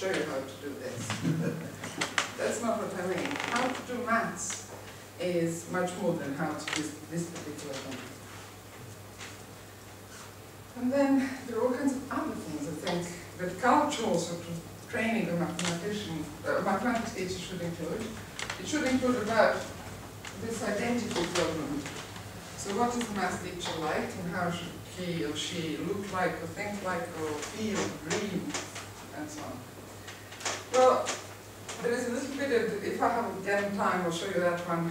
show you how to do this. That's not what I mean. How to do maths is much more than how to do this particular thing. And then there are all kinds of other things, I think, that cultural sort of training a mathematician, mathematics teacher should include. It should include about this identity problem. So what is the math teacher like, and how should he or she look like, or think like, or feel, dream, and so on. Well, there is a little bit of, if I have again time, I'll show you that one,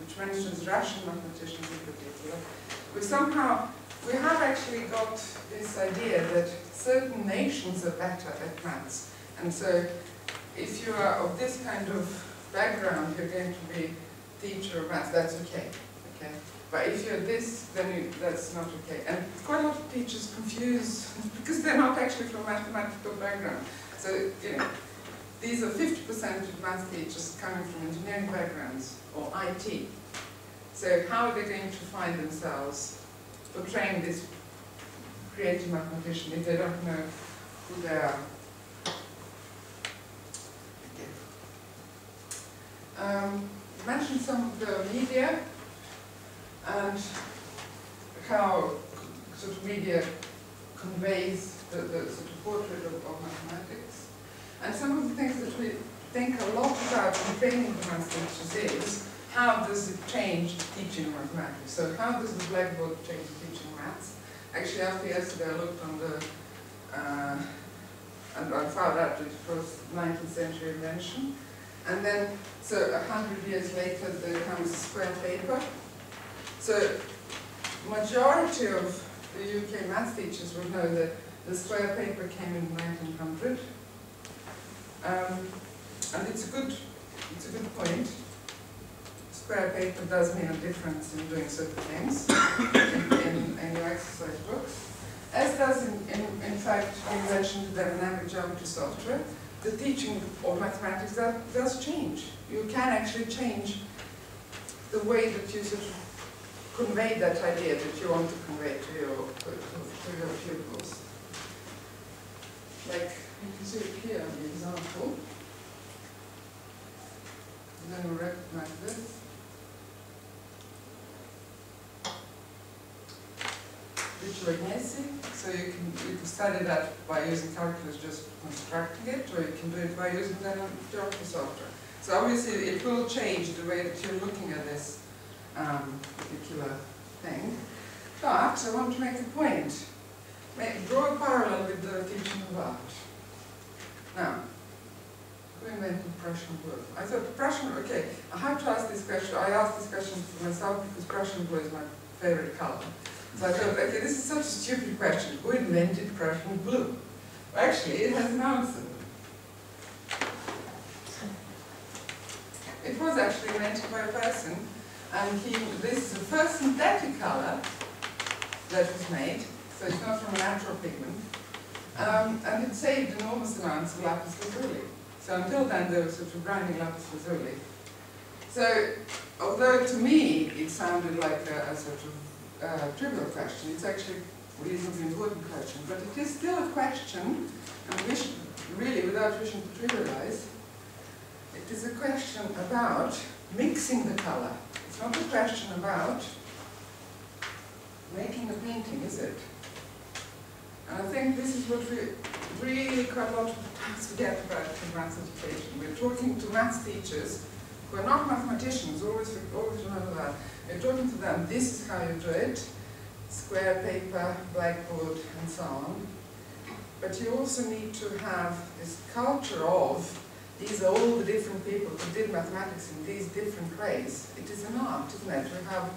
which mentions Russian mathematicians in particular. We have actually got this idea that certain nations are better at maths. And so if you are of this kind of background, you're going to be teacher of maths, that's okay. Okay? But if you're this, then that's not okay. And quite a lot of teachers confuse, because they're not actually from a mathematical background. So, you know, these are 50% of math teachers coming from engineering backgrounds, or IT. So how are they going to find themselves portraying this creative mathematician if they don't know who they are? You mentioned some of the media and how sort of media conveys the sort of portrait of mathematics. And some of the things that we think a lot about in training the math teachers is, how does it change teaching mathematics? So how does the blackboard change teaching maths? Actually, after yesterday I looked on the, and I found out that it was 19th century invention. And then, so 100 years later, there comes square paper. So majority of the UK math teachers would know that the square paper came in 1900. And it's a good point. Square paper does mean a difference in doing certain things in your exercise books. As does, in fact, the invention of the dynamic geometry software. The teaching of mathematics does change. You can actually change the way that you sort of convey that idea that you want to convey to your pupils. Like, you can see it here in the example. And then we recognize this. So you can study that by using calculus, just constructing it, or you can do it by using the geometry software. So obviously it will change the way that you're looking at this particular thing. But I want to make a point. Draw a parallel with the teaching of art. Now, who invented Prussian blue? I thought Prussian, okay, I have to ask this question. I asked this question for myself because Prussian blue is my favorite color. So I thought, okay, this is such a stupid question. Who invented Prussian blue? Well, actually, it has an answer. It was actually invented by a person, and this is the first synthetic color that was made, so it's not from a natural pigment, and it saved enormous amounts of lapis lazuli. So until then, they were sort of grinding lapis lazuli. So, although to me it sounded like a sort of trivial question, it's actually a reasonably important question, but it is still a question, and really without wishing to trivialize, it is a question about mixing the color. It's not a question about making a painting, is it? And I think this is what we really quite a lot of times forget about in maths education. We're talking to maths teachers who are not mathematicians, always remember that. You're talking to them, this is how you do it, square paper, blackboard, and so on. But you also need to have this culture of, these are all the different people who did mathematics in these different ways. It is an art, isn't it? We have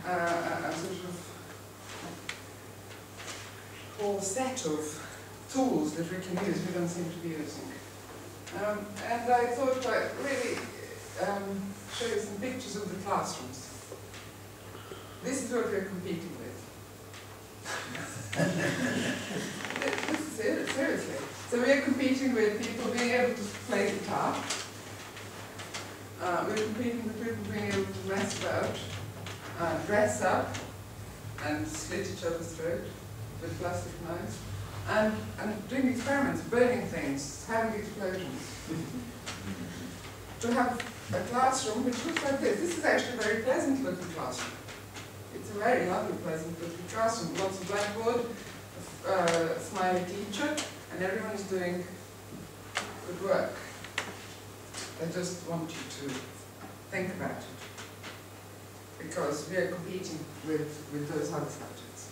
a sort of whole set of tools that we can use, we don't seem to be using. And I thought I'd really show you some pictures of the classrooms. This is what we're competing with. Seriously. So we're competing with people being able to play guitar. We're competing with people being able to mess about, dress up, and slit each other's throat with plastic knives. and doing experiments, burning things, having explosions. To have a classroom which looks like this. This is actually a very pleasant looking classroom. It's a very lovely, pleasant looking classroom. Lots of blackboard, a smiley teacher, and everyone is doing good work. I just want you to think about it, because we are competing with those other subjects.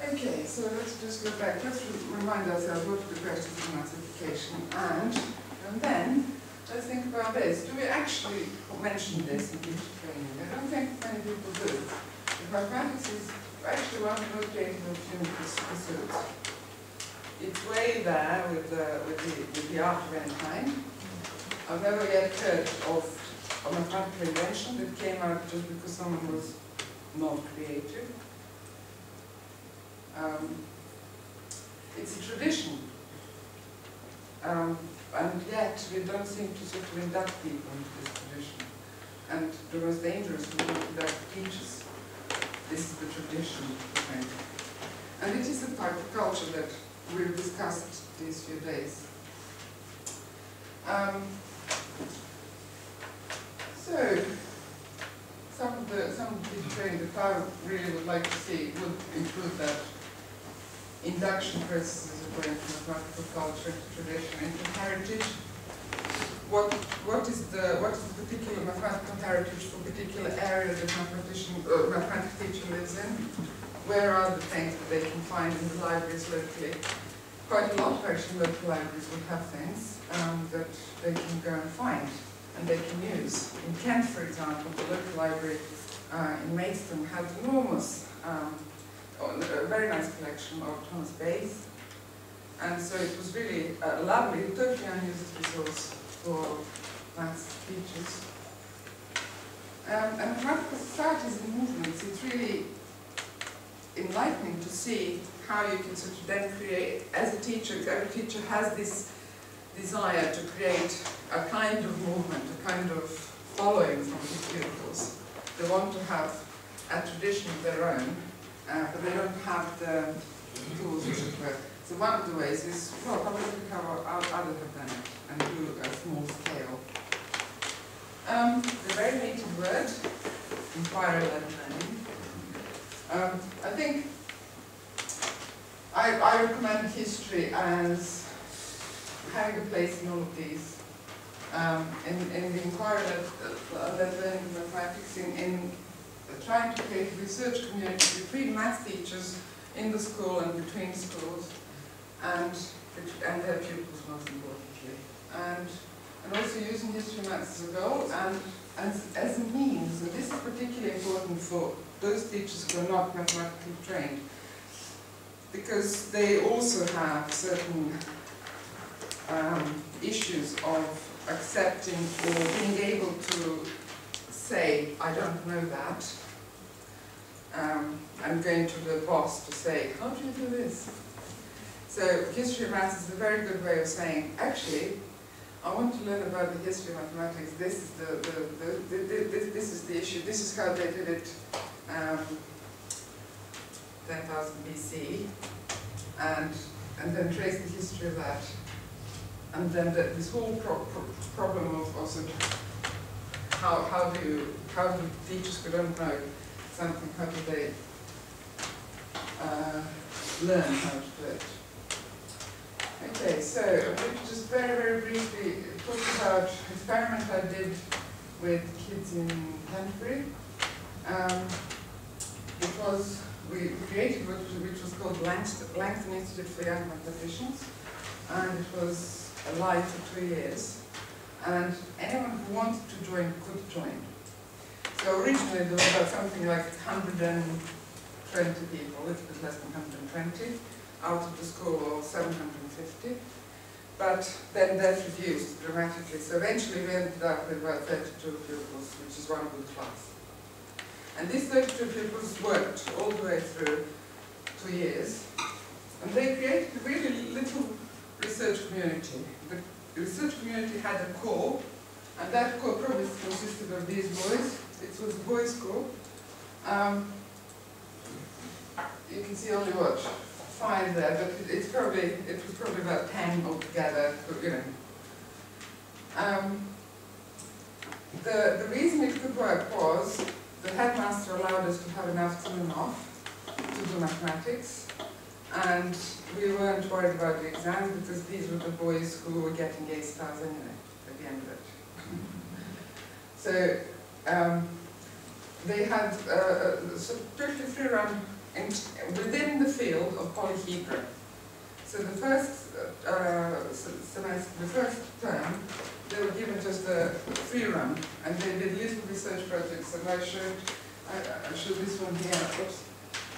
Okay, so let's just go back. Let's remind ourselves what are the questions of massification, and then let's think about this. Do we actually mention this in teacher training? I don't think many people do. But mathematics is actually one of the most creative opportunities pursuits. It's way there with the art of any kind. I've never yet heard of a mathematical invention that came out just because someone was not creative. It's a tradition, and yet we don't seem to sort of induct people into this tradition. And the most dangerous is to induct teachers. This is the tradition, right? And it is a type of culture that we've discussed these few days. So, some of the teacher training that I really would like to see would include that induction processes of going from mathematical culture to tradition into heritage. What is the particular mathematical heritage for a particular area that mathematics teacher lives in? Where are the things that they can find in the libraries locally? Quite a lot of actually local libraries will have things that they can go and find and they can use. In Kent, for example, the local library in Maidstone has enormous, a very nice collection of Thomas Bayes, and so it was really a lovely, totally unused resource for maths teachers. And mathematical societies and movements, it's really enlightening to see how you can sort of then create, as a teacher, every teacher has this desire to create a kind of movement, a kind of following from his pupils. They want to have a tradition of their own, but they don't have the tools, as it were. So one of the ways is, well, how look how others have done it, and do a small scale. The very needed word, inquiry-led learning. I think I recommend history as having a place in all of these. In the inquiry-led learning in mathematics, in trying to create a research community between math teachers in the school and between schools, and their pupils, most importantly. And also using history and maths as a goal and as a means. And this is particularly important for those teachers who are not mathematically trained, because they also have certain issues of accepting or being able to say, I don't know that. I'm going to the boss to say, how do you do this? So history of maths is a very good way of saying, actually, I want to learn about the history of mathematics. This is this is the issue. This is how they did it 10,000 BC, and then trace the history of that. And then this whole problem of also how do teachers who don't know something, how do they learn how to do it? Okay, so I'm going to just very, very briefly talk about an experiment I did with kids in Canterbury. We created which was called Langston Institute for Young Mathematicians, and it was live for 2 years, and anyone who wanted to join could join. So originally there was about something like 120 people, a little bit less than 120, out of the school of 750, but then that reduced dramatically. So eventually we ended up with about 32 pupils, which is one good class. And these 32 pupils worked all the way through 2 years, and they created a really little research community. The research community had a core, and that core probably consisted of these boys. It was a boys' school. You can see only what, 5 there, but it was probably about 10 altogether, you know. The reason it could work was the headmaster allowed us to have an afternoon off to do mathematics, and we weren't worried about the exam because these were the boys who were getting A stars anyway at the end of it. So they had a strictly free run within the field of polyhedra. So the first semester, the first term, they were given just a free run, and they did little research projects. And I showed this one here,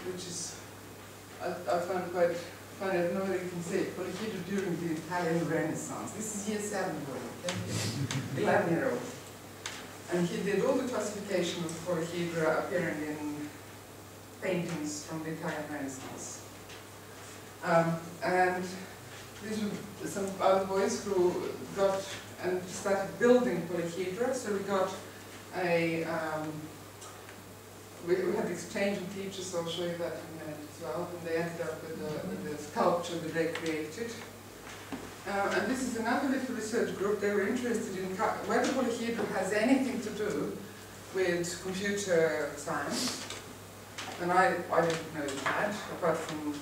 which is I found quite funny. I don't know whether you can see it. Polyhedra during the Italian Renaissance. This is year 7 boy, okay? 11-year-old. And he did all the classification of polyhedra appearing in paintings from the Italian Renaissance. And these were some other boys who got and started building polyhedra. So we got we had exchange of teachers, so I'll show you that in a minute as well. And they ended up with the sculpture that they created. And this is another little research group. They were interested in whether polyhedra has anything to do with computer science. And I didn't know it had, apart from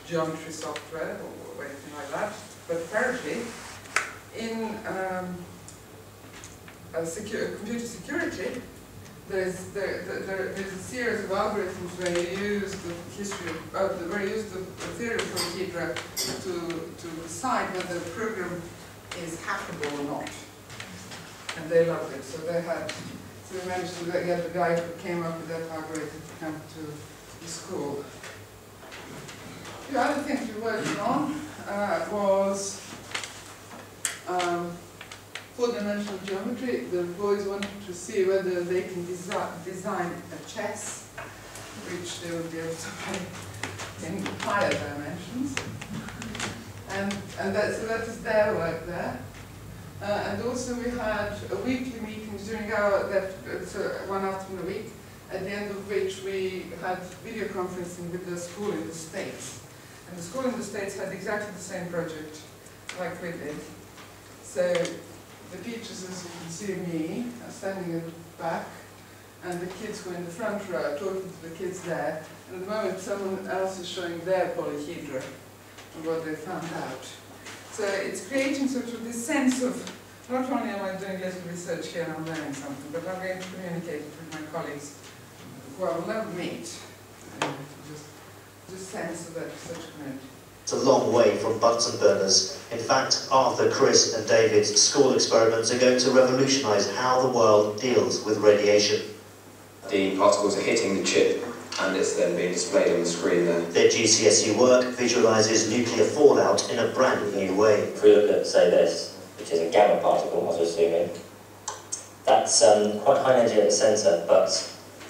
geometry software or anything like that. But apparently, in computer security, there's a series of algorithms where you use the history where you use the theory of polyhedra to decide whether the program is hackable or not. And they loved it. So they managed to get the guy who came up with that algorithm to come to the school. The other thing we were working on was 4-dimensional geometry. The boys wanted to see whether they can design a chess, which they would be able to play in higher dimensions. So that is their work there. And also we had a weekly meetings during one afternoon a week, at the end of which we had video conferencing with the school in the States. And the school in the States had exactly the same project like we did. So the teachers, as you can see me, are standing in the back, and the kids who are in the front row talking to the kids there. And at the moment someone else is showing their polyhedra and what they found out. So it's creating sort of this sense of, not only am I doing little research here and I'm learning something, but I'm going to communicate it with my colleagues who I will never meet. Just sense of that research community. It's a long way from Bunsen burners. In fact, Arthur, Chris and David's school experiments are going to revolutionise how the world deals with radiation. The particles are hitting the chip and it's then being displayed on the screen there. Their GCSE work visualises nuclear fallout in a brand new way. If we look at, say, this, which is a gamma particle, as we're assuming, that's quite high energy at the centre, but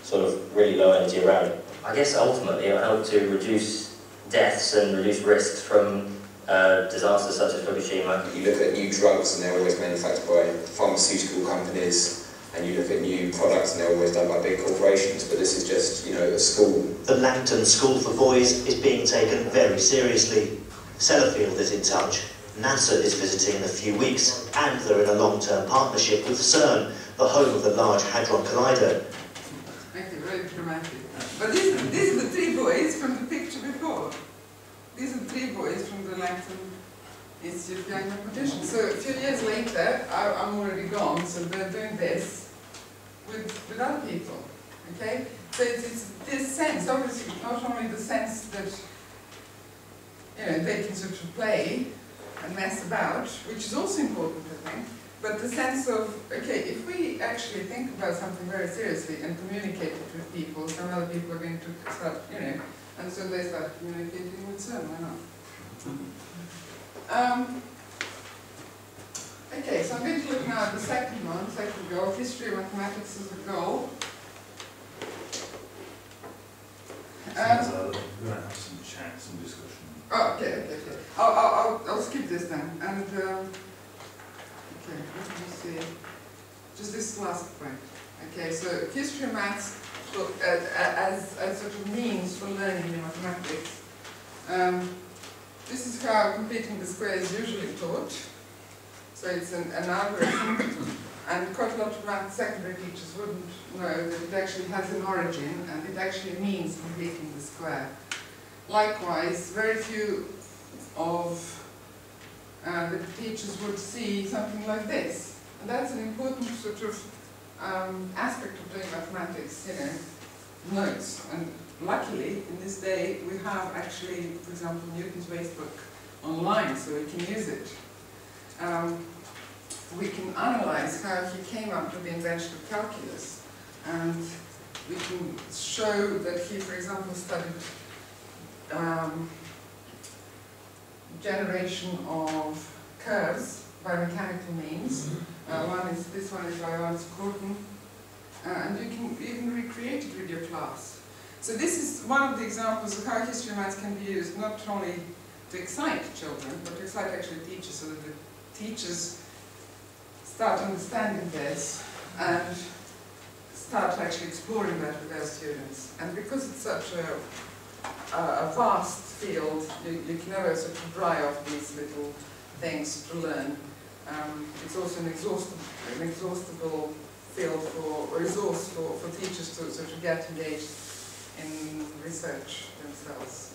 sort of really low energy around it. I guess ultimately it will help to reduce deaths and reduce risks from disasters such as Fukushima. You look at new drugs and they're always manufactured by pharmaceutical companies, and you look at new products and they're always done by big corporations, but this is just, you know, a school. The Langton School for Boys is being taken very seriously. Sellafield is in touch, NASA is visiting in a few weeks, and they're in a long-term partnership with CERN, the home of the Large Hadron Collider. Thank you, very dramatic. But these are the 3 boys from the picture before. These are the 3 boys from the Langton Institute of Young Mathematicians. So a few years later, I'm already gone, so they're doing this with other people, okay? So it's this sense, obviously, not only the sense that, you know, they can sort of play and mess about, which is also important, I think, but the sense of, okay, if we actually think about something very seriously and communicate it with people, some other people are going to start, you know, and so they start communicating with CERN, why not? Okay, so I'm going to look now at the second goal, history of mathematics as a goal. We're going to have some chat, some discussion. Oh, okay. I'll skip this then. And okay, let me see. Just this last point. Okay, so history of maths as a sort of means for learning in mathematics This is how completing the square is usually taught. So it's an algorithm, and quite a lot of math secondary teachers wouldn't know that it actually has an origin, and it actually means completing the square. Likewise, very few of the teachers would see something like this. And that's an important sort of aspect of doing mathematics, you know, notes. And luckily, in this day, we have actually, for example, Newton's waste book online, so we can use it. We can analyze how he came up with the invention of calculus, and we can show that he, for example, studied generation of curves by mechanical means. This one is by Lawrence, and you can even recreate it with your class. So this is one of the examples of how history of maths can be used not only to excite children, but to excite actually teachers, so that the teachers start understanding this and start actually exploring that with their students. And because it's such a vast field, you can never sort of dry off these little things to learn. It's also an exhaustible field for, or resource for teachers to sort of get engaged in research themselves.